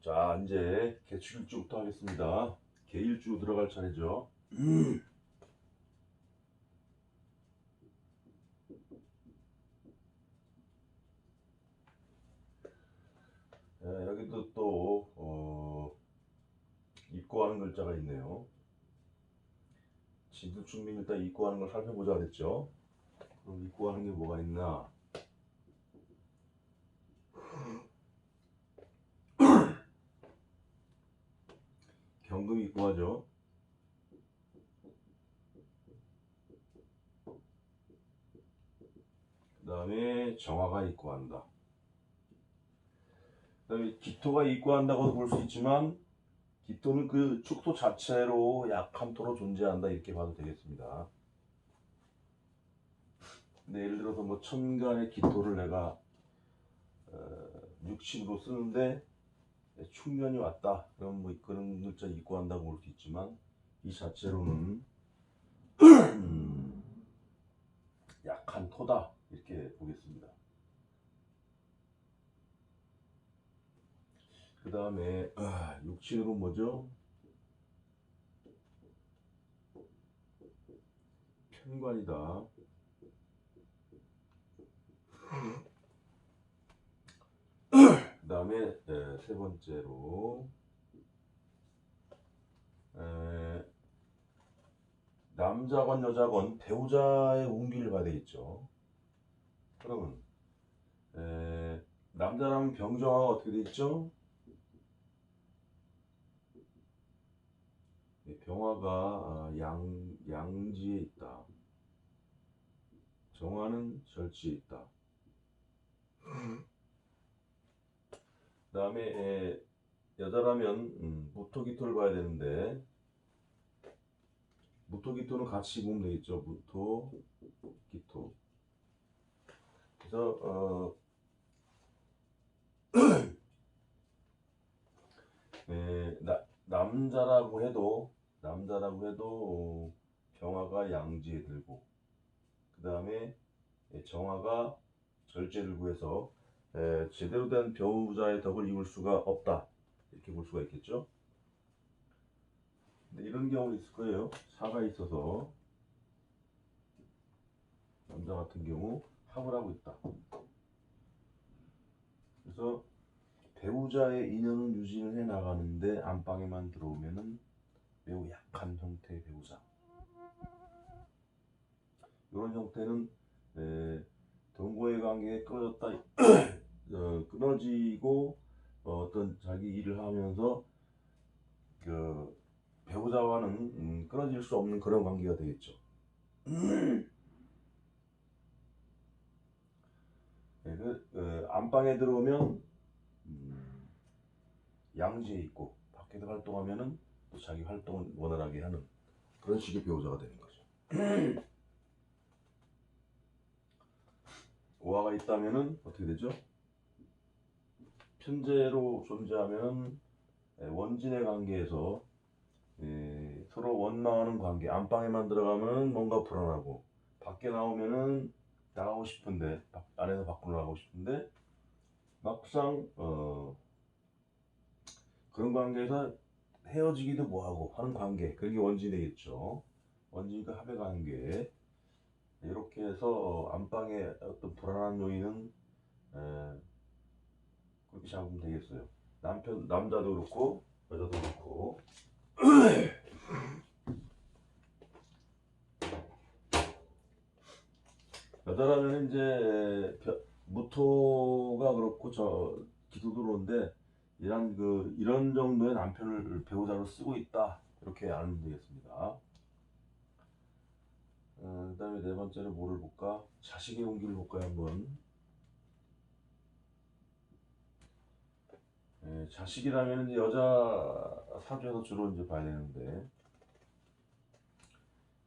자, 이제 개축일주부터 하겠습니다. 개일주 들어갈 차례죠. 여기도 또 입고하는 글자가 있네요. 지두충민 일단 입고하는 걸 살펴보자 그랬죠. 그럼 입고하는 게 뭐가 있나? 경금 입고하죠. 그 다음에 정화가 입고한다. 그 다음에 기토가 입고한다고 볼 수 있지만 기토는 그 축토 자체로 약한 토로 존재한다 이렇게 봐도 되겠습니다. 근데 예를 들어서 뭐 천간의 기토를 내가 육친으로 쓰는데 축년이 왔다. 그럼 뭐 그런 글자 입고한다고 볼 수 있지만 이 자체로는 약한 토다 이렇게 보겠습니다. 그 다음에 육친으로 뭐죠? 편관이다. 그 다음에 세 번째로 남자건 여자건 배우자의 운기를 봐야 되겠죠. 그러면 남자라면 병정화가 어떻게 돼 있죠? 병화가 양지에 있다. 정화는 절지에 있다. 그 다음에 여자라면 무토기토를 봐야 되는데 무토기토는 같이 보면 되겠죠. 무토기토. 그래서 남자라고 해도 병화가 양지에 들고 그 다음에 정화가 절지에 들고 해서 제대로 된 배우자의 덕을 이룰 수가 없다 이렇게 볼 수가 있겠죠. 근데 이런 경우 있을 거예요. 사가 있어서 남자 같은 경우 합을 하고 있다. 그래서 배우자의 인연을 유지를 해 나가는데 안방에만 들어오면은 매우 약한 형태의 배우자. 이런 형태는 동거의 관계에 끊어졌다, 끊어지고 어떤 자기 일을 하면서 그 배우자와는 끊어질 수 없는 그런 관계가 되겠죠. 안방에 들어오면 양지에 있고 밖에서 활동하면은 또 자기 활동을 원활하게 하는 그런 식의 배우자가 되는 거죠. 오화가 있다면은 어떻게 되죠? 편재로 존재하면 원진의 관계에서 서로 원망하는 관계. 안방에만 들어가면 뭔가 불안하고 밖에 나오면은 나가고 싶은데 안에서 밖으로 나가고 싶은데 막상 그런 관계에서 헤어지기도 뭐하고 하는 관계. 그게 원진이 되겠죠. 원진과 합의 관계. 이렇게 해서 안방의 어떤 불안한 요인은 그렇게 잡으면 되겠어요. 남자도 그렇고 여자도 그렇고. 여자라면 이제 무토가 그렇고 저 기토도 그런데 이런 정도의 남편을 배우자로 쓰고 있다 이렇게 알면 되겠습니다. 그다음에 네 번째는 뭐를 볼까? 자식의 운기를 볼까요 한번. 자식이라면 이제 여자 사주에서 주로 이제 봐야 되는데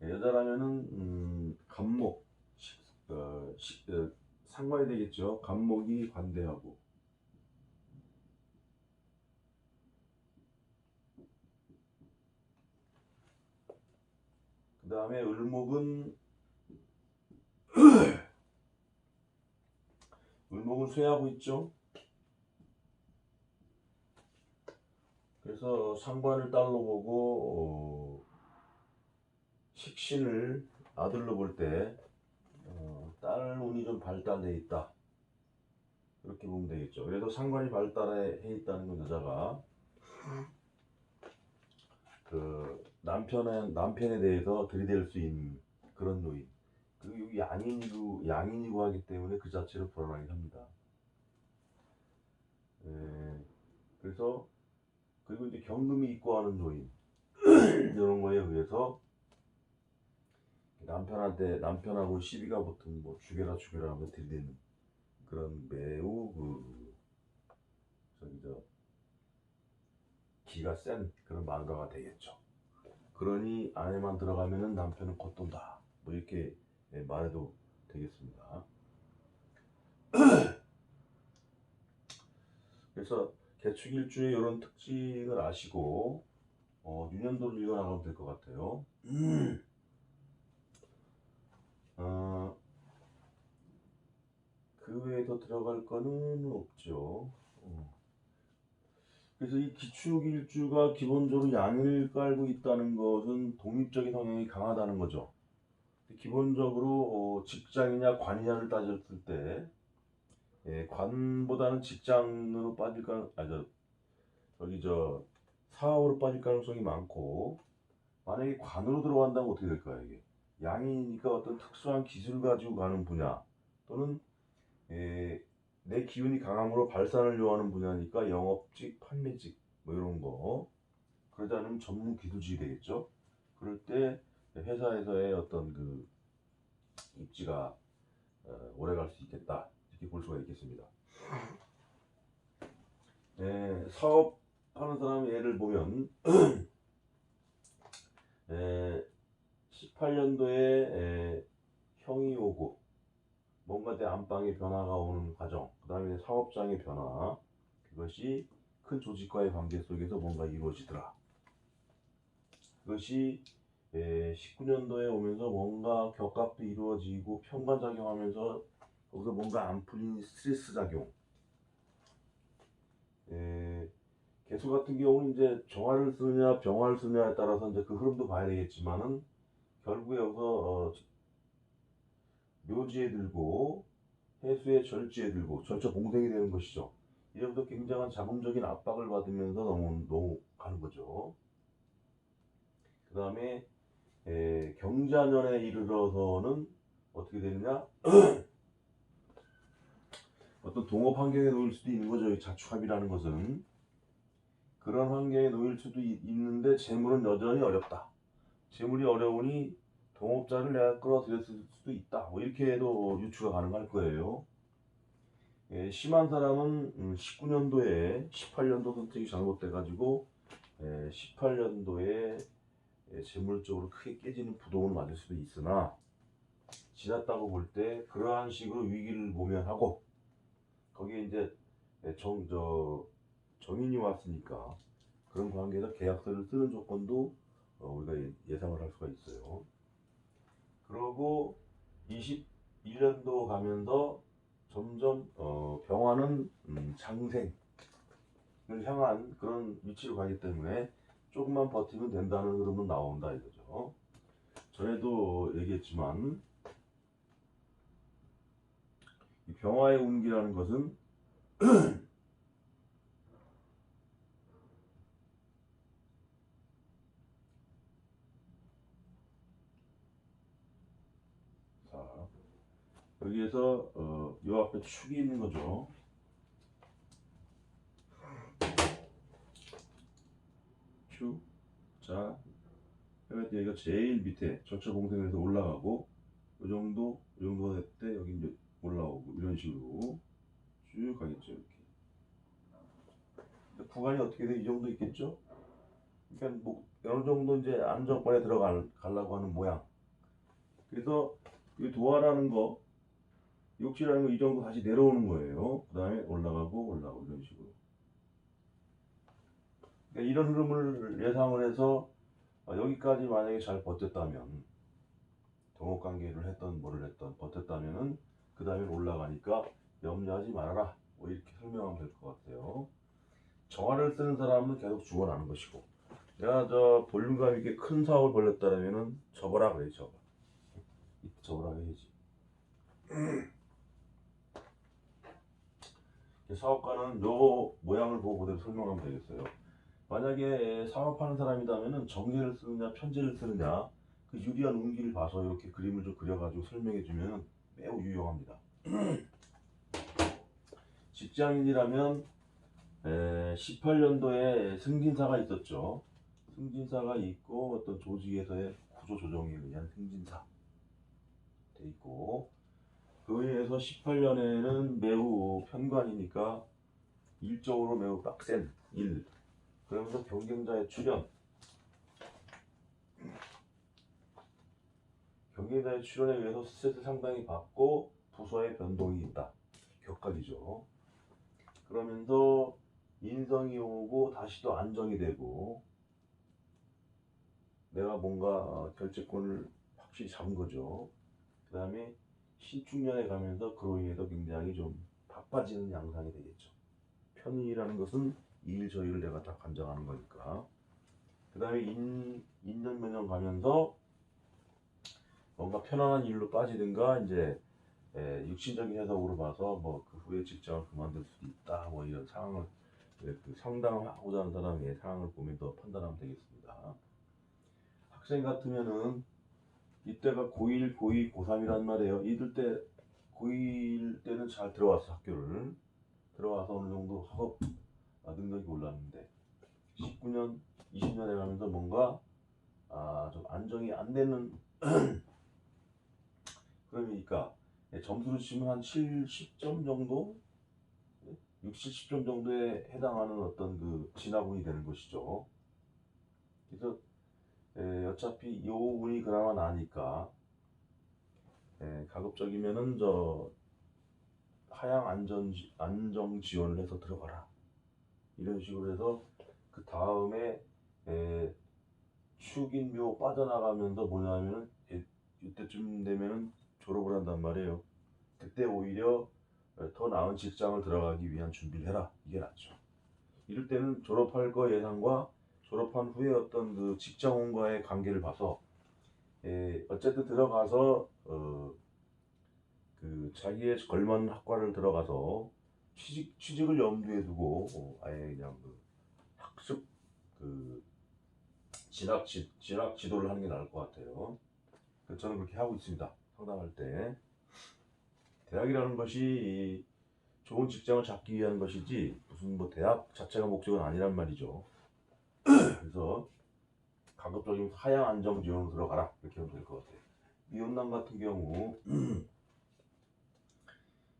여자라면은 간목 상관이 되겠죠. 간목이 관대하고 그 다음에 을목은 쇠하고 있죠. 그래서 상관을 딸로 보고 식신을 아들로 볼 때 딸 운이 좀 발달돼 있다. 그렇게 보면 되겠죠. 그래도 상관이 발달해 있다는 건 여자가 그 남편에 대해서 들이댈 수 있는 그런 요인. 그리고 여기 양인이고 하기 때문에 그 자체로 불안하긴 합니다. 그래서 그리고 이제 경금이 있고 하는 요인 이런 거에 의해서 남편하고 시비가 붙은 뭐 죽여라 하면 들이대는 그런 매우 기가 센 그런 만가가 되겠죠. 그러니 안에만 들어가면은 남편은 겉돈다. 뭐 이렇게 말해도 되겠습니다. 그래서 개축일주의 이런 특징을 아시고 유년도를 읽어나가면 될 것 같아요. 그 외에 더 들어갈 거는 없죠. 그래서 이 기축일주가 기본적으로 양을 깔고 있다는 것은 독립적인 성향이 강하다는 거죠. 기본적으로 직장이냐 관이냐를 따졌을 때 관보다는 직장으로 빠질 사업으로 빠질 가능성이 많고, 만약에 관으로 들어간다면 어떻게 될까요? 이게 양이니까 어떤 특수한 기술을 가지고 가는 분야 또는 내 기운이 강함으로 발산을 요하는 분야니까 영업직, 판매직 뭐 이런 거. 그러지 않으면 전문 기술직이 되겠죠. 그럴 때 회사에서의 어떤 그 입지가 오래 갈 수 있겠다, 이렇게 볼 수가 있겠습니다. 사업하는 사람 예를 보면 18년도에 형이 오고 뭔가 내 안방에 변화가 오는 과정, 그 다음에 사업장의 변화, 그것이 큰 조직과의 관계 속에서 뭔가 이루어지더라. 그것이 19년도에 오면서 뭔가 격갑도 이루어지고 평관작용하면서 거기서 뭔가 안 풀린 스트레스 작용. 개수 같은 경우는 이제 정화를 쓰느냐 병화를 쓰느냐에 따라서 이제 그 흐름도 봐야 되겠지만은 결국에 여기서 묘지에 들고 해수의 절지에 들고 절처 봉생이 되는 것이죠. 이래부터 굉장한 자금적인 압박을 받으면서 너무 가는 거죠. 그 다음에 경자년에 이르러서는 어떻게 되느냐? 어떤 동업 환경에 놓일 수도 있는 거죠. 이 자축합이라는 것은 그런 환경에 놓일 수도 있는데 재물은 여전히 어렵다. 재물이 어려우니 동업자를 내가 끌어들였을 수도 있다. 뭐 이렇게도 유추가 가능할 거예요. 심한 사람은 19년도에 18년도 선택이 잘못돼가지고 18년도에 재물적으로 크게 깨지는 부동을 맞을 수도 있으나 지났다고 볼 때 그러한 식으로 위기를 모면하고 거기에 이제 정인이 왔으니까 그런 관계에서 계약서를 쓰는 조건도 우리가 예상을 할 수가 있어요. 그러고 21년도 가면서 점점 병화는 장생을 향한 그런 위치로 가기 때문에 조금만 버티면 된다는 흐름은 나온다 이거죠. 전에도 얘기했지만 이 병화의 운기라는 것은 자, 여기에서 요 앞에 축이 있는 거죠. 축. 자, 여기가 제일 밑에 절처봉생에서 올라가고 이 정도가 될 때 여기 이제 올라오고 이런 식으로 쭉 가겠죠. 이렇게 구간이 어떻게 돼? 이 정도 있겠죠. 그러니까 뭐 어느 정도 이제 안정권에 들어가려고 하는 모양. 그래서 이 도화라는 거, 욕지라는 거 이 정도 다시 내려오는 거예요. 그 다음에 올라가고 이런 식으로. 그러니까 이런 흐름을 예상을 해서 여기까지 만약에 잘 버텼다면, 동업관계를 했던 뭐를 했던 버텼다면은 그 다음에 올라가니까 염려하지 말아라. 뭐 이렇게 설명하면 될 것 같아요. 정화를 쓰는 사람은 계속 죽어나는 것이고, 내가 저 볼륨감 있게 큰 사업을 벌렸다면은 접어라 그래. 접어라 해야지. 사업가는 요 모양을 보고 그대로 설명하면 되겠어요. 만약에 사업하는 사람이라면은 정제를 쓰느냐 편제를 쓰느냐 그 유리한 운기를 봐서 이렇게 그림을 좀 그려가지고 설명해주면 매우 유용합니다. 직장인이라면 18년도에 승진사가 있었죠. 승진사가 있고 어떤 조직에서의 구조 조정에 의한 승진사 돼 있고, 그에 의해서 18년에는 매우 편관이니까 일적으로 매우 빡센 일, 그러면서 경쟁자의 출연에 의해서 스트레스 상당히 받고 부서의 변동이 있다. 격각이죠. 그러면서 인성이 오고 다시 또 안정이 되고 내가 뭔가 결재권을 확실히 잡은 거죠. 그 다음에 신축년에 가면서 그로 인해서 굉장히 좀 바빠지는 양상이 되겠죠. 편의라는 것은 이일 저일을 내가 다 관장하는 거니까. 그 다음에 인년면년 가면서 뭔가 편안한 일로 빠지든가 이제 육신적인 해석으로 봐서 뭐 그 후에 직장을 그만둘 수도 있다, 뭐 이런 상황을 그 상담하고자 하는 사람의 상황을 보면서 판단하면 되겠습니다. 학생 같으면은 이때가 고1, 고2, 고3이란 말이에요. 이들 때 고1 때는 잘 들어왔어. 학교를 들어와서 어느 정도 학업 능력이 올랐는데 19년, 20년에 가면서 뭔가 좀 안정이 안 되는 그러니까 점수를 치면 한 70점 정도, 60, 70점 정도에 해당하는 어떤 그 진학운이 되는 것이죠. 그래서 어차피 요 운이 그나마 나니까 가급적이면은 저 하향 안정 지원을 해서 들어가라, 이런 식으로 해서 그 다음에 축인묘 빠져나가면서 뭐냐면은 이때쯤 되면은 졸업을 한단 말이에요. 그때 오히려 더 나은 직장을 들어가기 위한 준비를 해라, 이게 낫죠. 이럴 때는 졸업할 거 예상과 졸업한 후에 어떤 그 직장원과의 관계를 봐서 어쨌든 들어가서 그 자기의 걸맞는 학과를 들어가서 취직을 염두에 두고 아예 그냥 그 학습 그 진학 지도를 하는 게 나을 것 같아요. 그래서 저는 그렇게 하고 있습니다. 상담할 때 대학이라는 것이 좋은 직장을 잡기 위한 것이지 무슨 뭐 대학 자체가 목적은 아니란 말이죠. 그래서 가급적이면 하향 안정 지원으로 들어가라, 이렇게 하면 될 것 같아요. 미혼남 같은 경우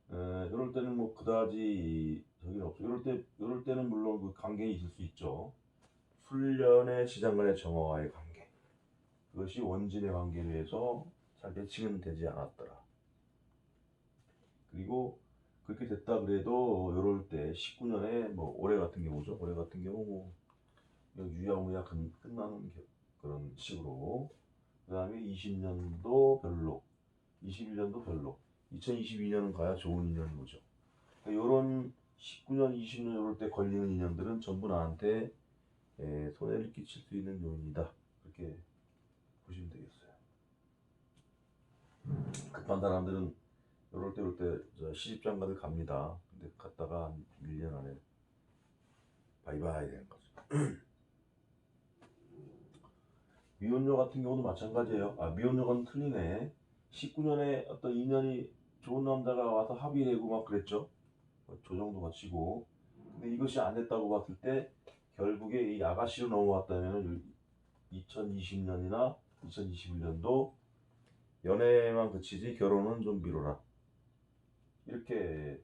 이럴 때는 뭐 그다지 저기 없죠. 이럴 때는 물론 그 관계에 있을 수 있죠. 훈련의 시장 간의 정화와의 관계, 그것이 원진의 관계로 해서 잘 배치는 되지 않았더라. 그리고 그렇게 됐다 그래도 이럴 때 19년에 뭐 올해 같은 경우죠. 올해 같은 경우 뭐 유야무야 끝나는 그런 식으로. 그 다음에 20년도 별로, 21년도 별로, 2022년은 가야 좋은 인연이 오죠. 그러니까 이런 19년, 20년 이럴 때 걸리는 인연들은 전부 나한테 손해를 끼칠 수 있는 요인이다, 그렇게 보시면 되겠어요. 급한 사람들은 이럴 때 시집장가들 갑니다. 근데 갔다가 한 1년 안에 바이바이 되는 거죠. 미혼녀 같은 경우도 마찬가지예요. 미혼녀는 틀리네. 19년에 어떤 인연이 좋은 남자가 와서 합의되고 막 그랬죠. 조정도 거치고. 근데 이것이 안 됐다고 봤을 때 결국에 이 아가씨로 넘어왔다면 2020년이나 2021년도 연애만 그치지 결혼은 좀 미뤄라, 이렇게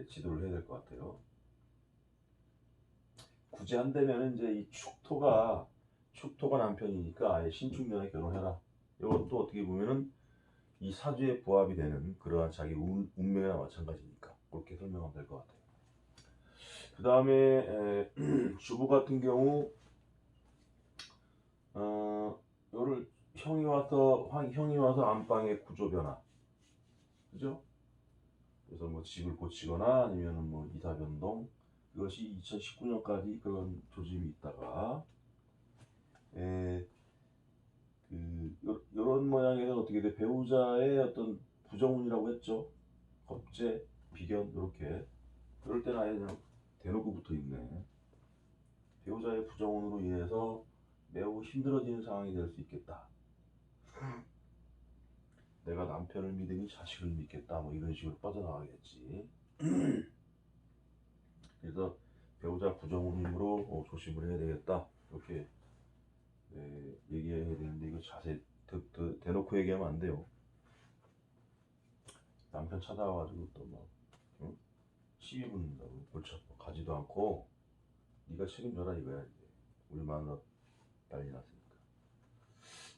지도를 해야 될 것 같아요. 굳이 한다면 이제 이 축토가 남편이니까 아예 신축년에 결혼해라. 이것도 어떻게 보면은 이 사주에 부합이 되는 그러한 자기 운명이나 마찬가지니까 그렇게 설명하면 될 것 같아요. 그 다음에 주부 같은 경우 요를 형이 와서 안방의 구조 변화, 그죠? 그래서 뭐 집을 고치거나 아니면은 뭐 이사 변동, 그것이 2019년까지 그런 조짐이 있다가 요런 모양에서 어떻게 돼? 배우자의 어떤 부정운이라고 했죠. 겁재, 비견 이렇게. 그럴 때는 아예 그냥 대놓고 붙어 있네. 배우자의 부정운으로 인해서 매우 힘들어지는 상황이 될 수 있겠다. 내가 남편을 믿으니 자식을 믿겠다. 뭐 이런 식으로 빠져나가겠지. 그래서 배우자 부정운으로 조심을 해야 되겠다. 이렇게 얘기해야 되는데 이거 자세히 대놓고 얘기하면 안 돼요. 남편 찾아와가지고 또 막 시비 붙는다고 골치 아파. 가지도 않고 네가 책임져라 이거야 이제. 우리 마누라 난리 났으니까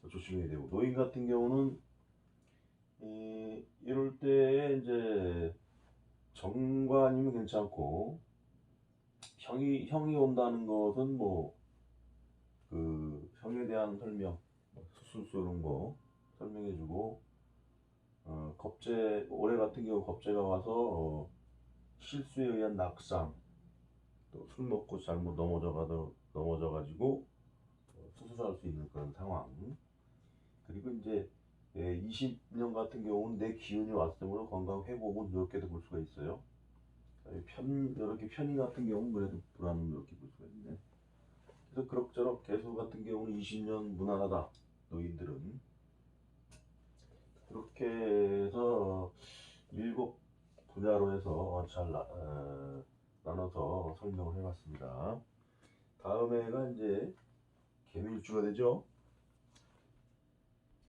조심해야 되고, 노인 같은 경우는 이럴 때에 이제 정관이면 괜찮고, 형이 온다는 것은 뭐 그 형에 대한 설명, 수술수 이런 거 설명해주고, 겁재, 올해 같은 경우 겁재가 와서 실수에 의한 낙상, 또 술 먹고 잘못 넘어져가지고 수술할 수 있는 그런 상황. 그리고 이제 20년 같은 경우는 내 기운이 왔으므로 건강 회복은 이렇게도 볼 수가 있어요. 이렇게 편의 같은 경우는 그래도 불안은 이렇게 볼 수가 있네. 그래서 그럭저럭 개수 같은 경우는 20년 무난하다. 노인들은 그렇게 해서 7분야로 해서 잘 나눠서 설명을 해봤습니다. 다음 해가 이제 개묘일주가 되죠.